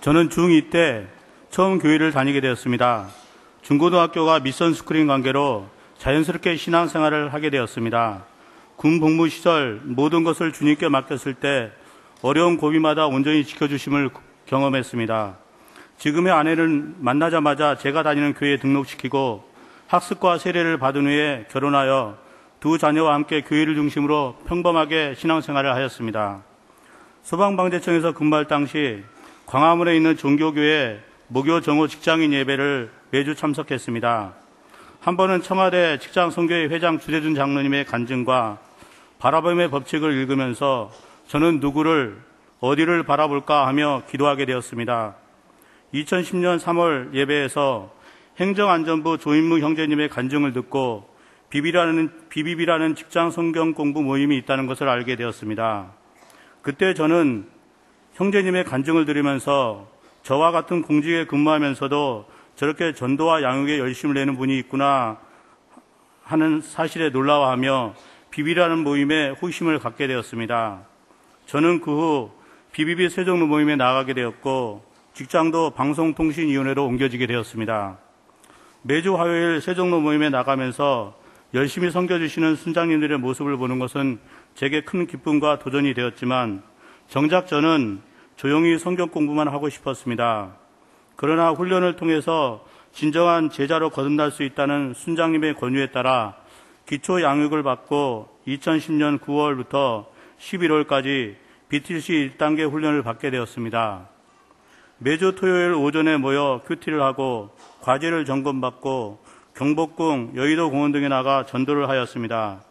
저는 중2 때 처음 교회를 다니게 되었습니다. 중고등학교가 미션 스크린 관계로 자연스럽게 신앙생활을 하게 되었습니다. 군 복무 시절 모든 것을 주님께 맡겼을 때 어려운 고비마다 온전히 지켜주심을 경험했습니다. 지금의 아내를 만나자마자 제가 다니는 교회에 등록시키고 학습과 세례를 받은 후에 결혼하여 두 자녀와 함께 교회를 중심으로 평범하게 신앙생활을 하였습니다. 소방방재청에서 근무할 당시 광화문에 있는 종교교회 목요 정오 직장인 예배를 매주 참석했습니다. 한 번은 청와대 직장선교회 회장 주대준 장로님의 간증과 바라봄의 법칙을 읽으면서 저는 누구를 어디를 바라볼까 하며 기도하게 되었습니다. 2010년 3월 예배에서 행정안전부 조인무 형제님의 간증을 듣고 비비비라는 직장 성경 공부 모임이 있다는 것을 알게 되었습니다. 그때 저는 형제님의 간증을 들으면서 저와 같은 공직에 근무하면서도 저렇게 전도와 양육에 열심을 내는 분이 있구나 하는 사실에 놀라워하며 비비라는 모임에 호기심을 갖게 되었습니다. 저는 그 후 비비비 세종로 모임에 나가게 되었고 직장도 방송통신위원회로 옮겨지게 되었습니다. 매주 화요일 세종로 모임에 나가면서 열심히 섬겨주시는 순장님들의 모습을 보는 것은 제게 큰 기쁨과 도전이 되었지만 정작 저는 조용히 성경 공부만 하고 싶었습니다. 그러나 훈련을 통해서 진정한 제자로 거듭날 수 있다는 순장님의 권유에 따라 기초 양육을 받고 2010년 9월부터 11월까지 BTC 1단계 훈련을 받게 되었습니다. 매주 토요일 오전에 모여 큐티를 하고 과제를 점검받고 경복궁, 여의도 공원 등에 나가 전도를 하였습니다.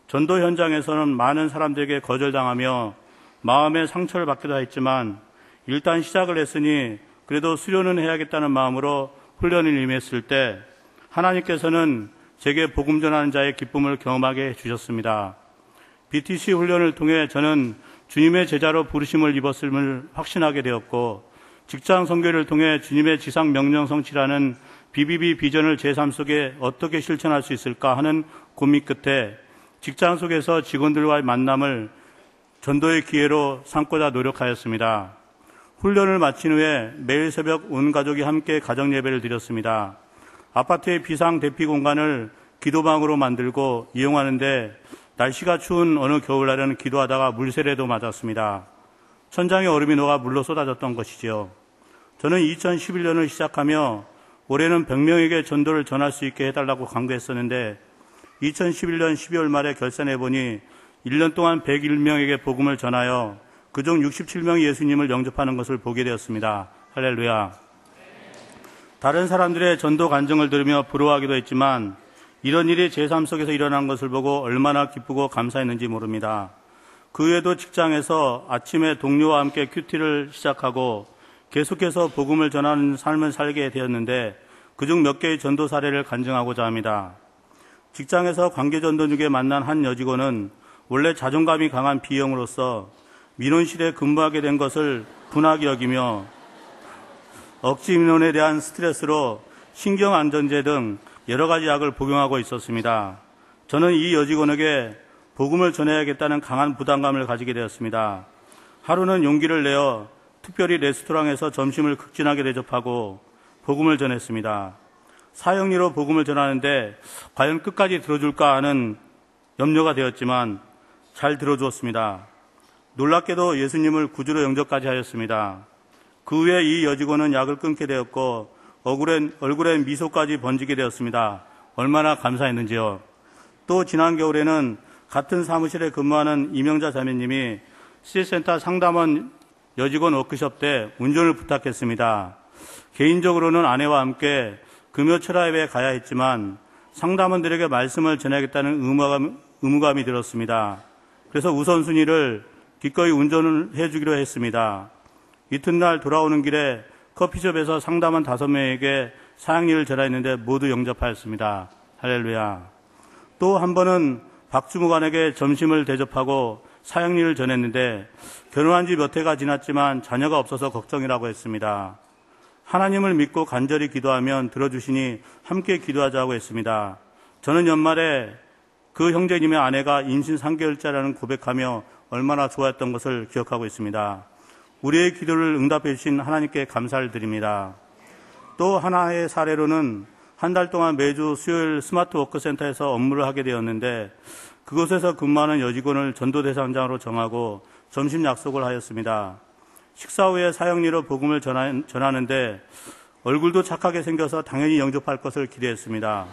전도 현장에서는 많은 사람들에게 거절당하며 마음의 상처를 받기도 했지만 일단 시작을 했으니 그래도 수련은 해야겠다는 마음으로 훈련을 임했을 때 하나님께서는 제게 복음 전하는 자의 기쁨을 경험하게 해주셨습니다. BTC 훈련을 통해 저는 주님의 제자로 부르심을 입었음을 확신하게 되었고 직장 선교를 통해 주님의 지상 명령 성취라는 BBB 비전을 제 삶 속에 어떻게 실천할 수 있을까 하는 고민 끝에 직장 속에서 직원들과의 만남을 전도의 기회로 삼고자 노력하였습니다. 훈련을 마친 후에 매일 새벽 온 가족이 함께 가정 예배를 드렸습니다. 아파트의 비상 대피 공간을 기도방으로 만들고 이용하는데 날씨가 추운 어느 겨울날에는 기도하다가 물세례도 맞았습니다. 천장에 얼음이 녹아 물로 쏟아졌던 것이지요. 저는 2011년을 시작하며 올해는 100명에게 전도를 전할 수 있게 해달라고 강구했었는데 2011년 12월 말에 결산해보니 1년 동안 101명에게 복음을 전하여 그중 67명이 예수님을 영접하는 것을 보게 되었습니다. 할렐루야. 다른 사람들의 전도 간증을 들으며 부러워하기도 했지만 이런 일이 제 삶 속에서 일어난 것을 보고 얼마나 기쁘고 감사했는지 모릅니다. 그 외에도 직장에서 아침에 동료와 함께 큐티를 시작하고 계속해서 복음을 전하는 삶을 살게 되었는데 그중 몇 개의 전도 사례를 간증하고자 합니다. 직장에서 관계전도 중에 만난 한 여직원은 원래 자존감이 강한 B형으로서 민원실에 근무하게 된 것을 분하게 여기며 억지 민원에 대한 스트레스로 신경안전제 등 여러 가지 약을 복용하고 있었습니다. 저는 이 여직원에게 복음을 전해야겠다는 강한 부담감을 가지게 되었습니다. 하루는 용기를 내어 특별히 레스토랑에서 점심을 극진하게 대접하고 복음을 전했습니다. 사형리로 복음을 전하는데 과연 끝까지 들어줄까 하는 염려가 되었지만 잘 들어주었습니다. 놀랍게도 예수님을 구주로 영접까지 하였습니다. 그 후에 이 여직원은 약을 끊게 되었고 얼굴엔 미소까지 번지게 되었습니다. 얼마나 감사했는지요. 또 지난 겨울에는 같은 사무실에 근무하는 이명자 자매님이 C센터 상담원 여직원 워크숍 때 운전을 부탁했습니다. 개인적으로는 아내와 함께 금요 철야예배에 가야 했지만 상담원들에게 말씀을 전하겠다는 의무감이 들었습니다. 그래서 우선순위를 기꺼이 운전을 해주기로 했습니다. 이튿날 돌아오는 길에 커피숍에서 상담원 5명에게 사형리를 전하였는데 모두 영접하였습니다. 할렐루야. 또 한 번은 박주무관에게 점심을 대접하고 사형리를 전했는데 결혼한 지 몇 해가 지났지만 자녀가 없어서 걱정이라고 했습니다. 하나님을 믿고 간절히 기도하면 들어주시니 함께 기도하자고 했습니다. 저는 연말에 그 형제님의 아내가 임신 3개월째라는 고백하며 얼마나 좋아했던 것을 기억하고 있습니다. 우리의 기도를 응답해 주신 하나님께 감사를 드립니다. 또 하나의 사례로는 한 달 동안 매주 수요일 스마트 워크센터에서 업무를 하게 되었는데 그곳에서 근무하는 여직원을 전도 대상자로 정하고 점심 약속을 하였습니다. 식사 후에 사형리로 복음을 전하는데 얼굴도 착하게 생겨서 당연히 영접할 것을 기대했습니다.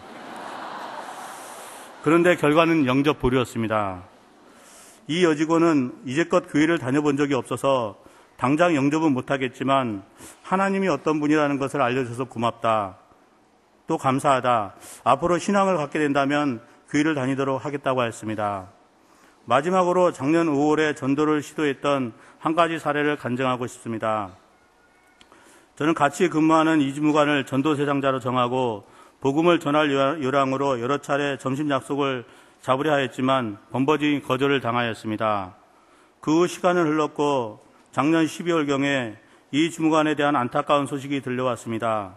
그런데 결과는 영접 보류였습니다. 이 여직원은 이제껏 교회를 다녀본 적이 없어서 당장 영접은 못하겠지만 하나님이 어떤 분이라는 것을 알려줘서 고맙다. 또 감사하다. 앞으로 신앙을 갖게 된다면 교회를 다니도록 하겠다고 하였습니다. 마지막으로 작년 5월에 전도를 시도했던 한 가지 사례를 간증하고 싶습니다. 저는 같이 근무하는 이주무관을 전도 대상자로 정하고 복음을 전할 요량으로 여러 차례 점심 약속을 잡으려 하였지만 번번이 거절을 당하였습니다. 그 후 시간은 흘렀고 작년 12월경에 이 주무관에 대한 안타까운 소식이 들려왔습니다.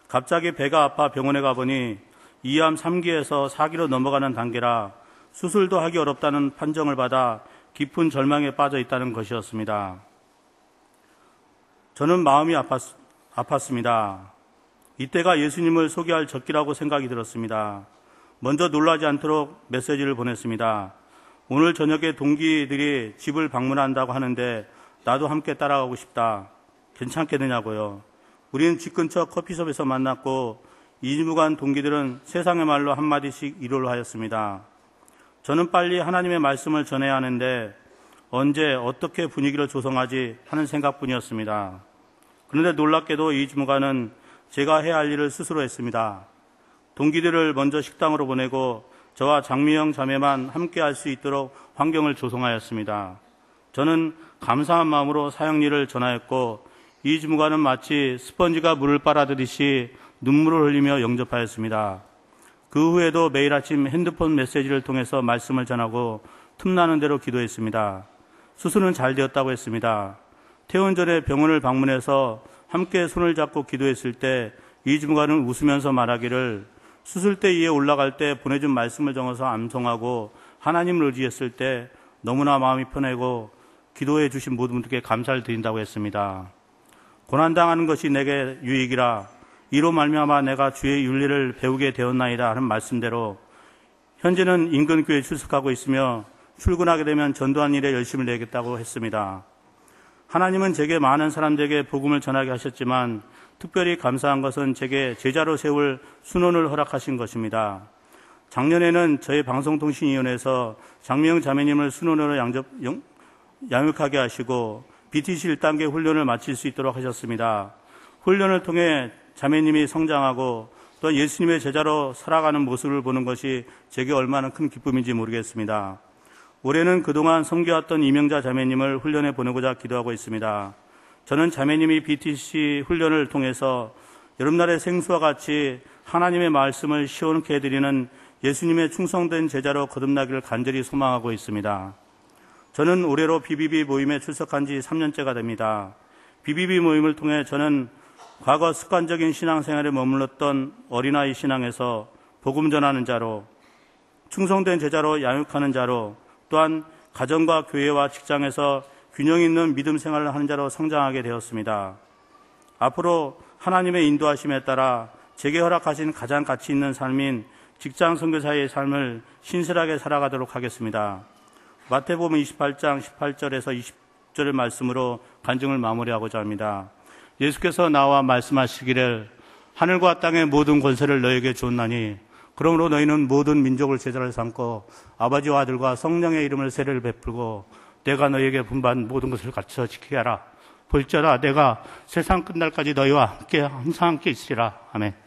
갑자기 배가 아파 병원에 가보니 이암 3기에서 4기로 넘어가는 단계라 수술도 하기 어렵다는 판정을 받아 깊은 절망에 빠져 있다는 것이었습니다. 저는 마음이 아팠습니다. 이때가 예수님을 소개할 적기라고 생각이 들었습니다. 먼저 놀라지 않도록 메시지를 보냈습니다. 오늘 저녁에 동기들이 집을 방문한다고 하는데 나도 함께 따라가고 싶다. 괜찮겠느냐고요. 우리는 집 근처 커피숍에서 만났고 이주무관 동기들은 세상의 말로 한마디씩 위로를 하였습니다. 저는 빨리 하나님의 말씀을 전해야 하는데 언제 어떻게 분위기를 조성하지 하는 생각뿐이었습니다. 그런데 놀랍게도 이주무관은 제가 해야 할 일을 스스로 했습니다. 동기들을 먼저 식당으로 보내고 저와 장미영 자매만 함께 할 수 있도록 환경을 조성하였습니다. 저는 감사한 마음으로 사형리를 전하였고 이 주무관은 마치 스펀지가 물을 빨아들이듯이 눈물을 흘리며 영접하였습니다. 그 후에도 매일 아침 핸드폰 메시지를 통해서 말씀을 전하고 틈나는 대로 기도했습니다. 수술은 잘 되었다고 했습니다. 퇴원 전에 병원을 방문해서 함께 손을 잡고 기도했을 때 이 주무관은 웃으면서 말하기를 수술대 위에 올라갈 때 보내준 말씀을 적어서 암송하고 하나님을 의지했을 때 너무나 마음이 편하고 기도해 주신 모든 분들께 감사를 드린다고 했습니다. 고난당하는 것이 내게 유익이라 이로 말미암아 내가 주의 윤리를 배우게 되었나이다 하는 말씀대로 현재는 인근 교회에 출석하고 있으며 출근하게 되면 전도한 일에 열심을 내겠다고 했습니다. 하나님은 제게 많은 사람들에게 복음을 전하게 하셨지만 특별히 감사한 것은 제게 제자로 세울 순원을 허락하신 것입니다. 작년에는 저희 방송통신위원회에서 장미영 자매님을 순원으로 양육하게 하시고 BTC 1단계 훈련을 마칠 수 있도록 하셨습니다. 훈련을 통해 자매님이 성장하고 또 예수님의 제자로 살아가는 모습을 보는 것이 제게 얼마나 큰 기쁨인지 모르겠습니다. 올해는 그동안 섬겨왔던 이명자 자매님을 훈련해 보내고자 기도하고 있습니다. 저는 자매님이 BTC 훈련을 통해서 여름날의 생수와 같이 하나님의 말씀을 시원케 해드리는 예수님의 충성된 제자로 거듭나기를 간절히 소망하고 있습니다. 저는 올해로 BBB 모임에 출석한 지 3년째가 됩니다. BBB 모임을 통해 저는 과거 습관적인 신앙생활에 머물렀던 어린아이 신앙에서 복음 전하는 자로, 충성된 제자로 양육하는 자로, 또한 가정과 교회와 직장에서 균형 있는 믿음 생활을 하는 자로 성장하게 되었습니다. 앞으로 하나님의 인도하심에 따라 제게 허락하신 가장 가치 있는 삶인 직장 선교사의 삶을 신실하게 살아가도록 하겠습니다. 마태복음 28장 18절에서 20절의 말씀으로 간증을 마무리하고자 합니다. 예수께서 나와 말씀하시기를 하늘과 땅의 모든 권세를 너에게 주었나니 그러므로 너희는 모든 민족을 제자로 삼고 아버지와 아들과 성령의 이름을 세례를 베풀고 내가 너희에게 분부한 모든 것을 갖춰 지키게 하라. 볼지어다 내가 세상 끝날까지 너희와 함께 항상 함께 있으리라. 아멘.